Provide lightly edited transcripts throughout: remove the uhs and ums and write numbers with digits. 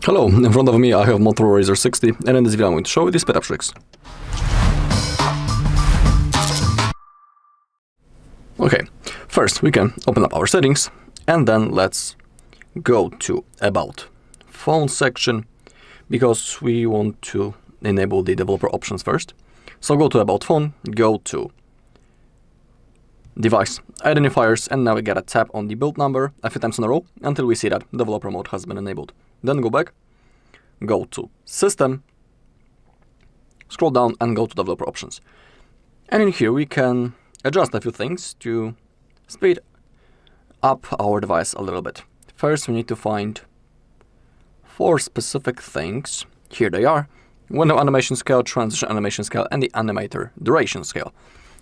Hello, in front of me I have MOTOROLA Razr 60, and in this video I'm going to show you the speed-up tricks. Okay, first we can open up our settings, and then let's go to About Phone section, because we want to enable the developer options first. So go to About Phone, go to Device Identifiers, and now we gotta tap on the build number a few times in a row until we see that developer mode has been enabled. Then go back, go to System, scroll down and go to Developer Options. And in here we can adjust a few things to speed up our device a little bit. First we need to find 4 specific things. Here they are: window animation scale, transition animation scale, and the animator duration scale.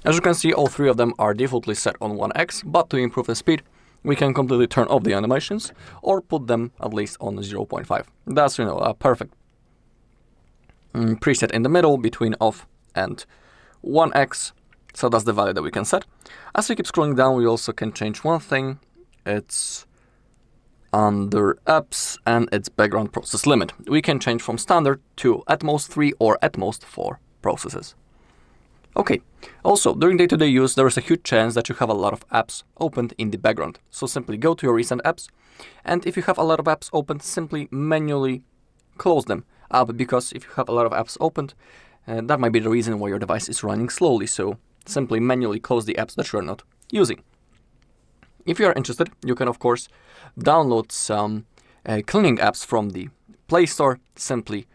As you can see, all 3 of them are defaultly set on 1x, but to improve the speed, we can completely turn off the animations or put them at least on 0.5. That's, a perfect preset in the middle between off and 1x. So that's the value that we can set. As we keep scrolling down, we also can change one thing. It's under apps and its background process limit. We can change from standard to at most 3 or at most 4 processes. Okay, also during day-to-day use there is a huge chance that you have a lot of apps opened in the background. So simply go to your recent apps, and if you have a lot of apps opened, simply manually close them up, because if you have a lot of apps opened, that might be the reason why your device is running slowly. So simply manually close the apps that you are not using. If you are interested, you can of course download some cleaning apps from the Play Store. Simply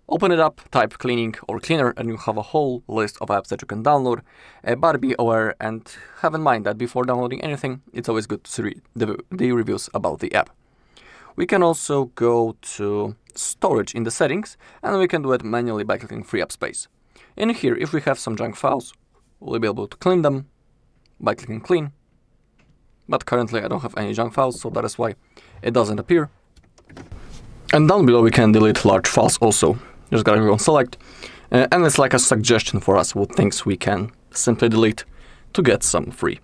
open it up, type cleaning or cleaner, and you have a whole list of apps that you can download. But be aware and have in mind that before downloading anything, it's always good to read the reviews about the app. We can also go to storage in the settings, and we can do it manually by clicking free up space. In here, if we have some junk files, we'll be able to clean them by clicking clean. But currently I don't have any junk files, so that is why it doesn't appear. And down below we can delete large files also. Just gotta go on select, and it's like a suggestion for us what things we can simply delete to get some free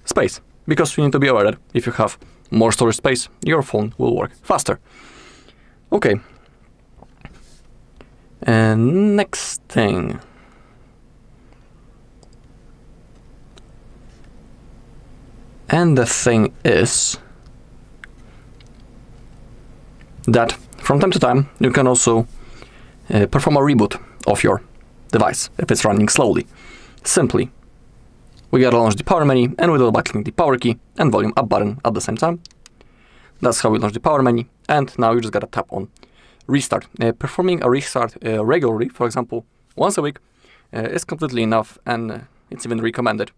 space. Because you need to be aware that if you have more storage space, your phone will work faster. Okay. And next thing. And the thing is that from time to time you can also perform a reboot of your device if it's running slowly. Simply, we gotta launch the power menu, and we do it by clicking the power key and volume up button at the same time. That's how we launch the power menu, and now you just gotta tap on restart. Performing a restart regularly, for example once a week, is completely enough, and it's even recommended.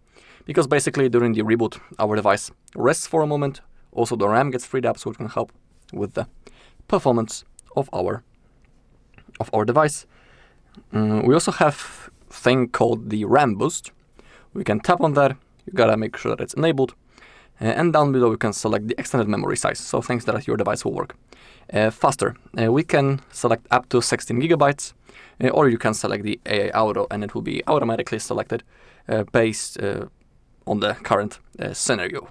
Because basically during the reboot, our device rests for a moment. Also the RAM gets freed up, so it can help with the performance of our device. We also have a thing called the RAM boost. We can tap on that. You gotta make sure that it's enabled. And down below we can select the extended memory size, so things that your device will work faster. We can select up to 16 gigabytes, or you can select the AI Auto, and it will be automatically selected based on the current scenario.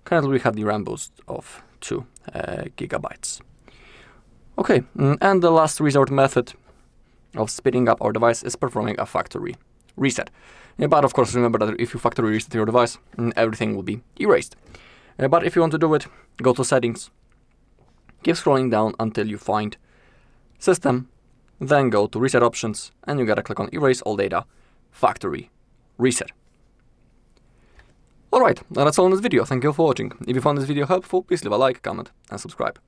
Currently we have the RAM boost of 2 gigabytes. Okay, and the last resort method of speeding up our device is performing a factory reset. But of course remember that if you factory reset your device, everything will be erased. But if you want to do it, go to settings, keep scrolling down until you find system, then go to reset options, and you gotta click on erase all data, factory reset. Alright, that's all in this video. Thank you for watching. If you found this video helpful, please leave a like, comment, and subscribe.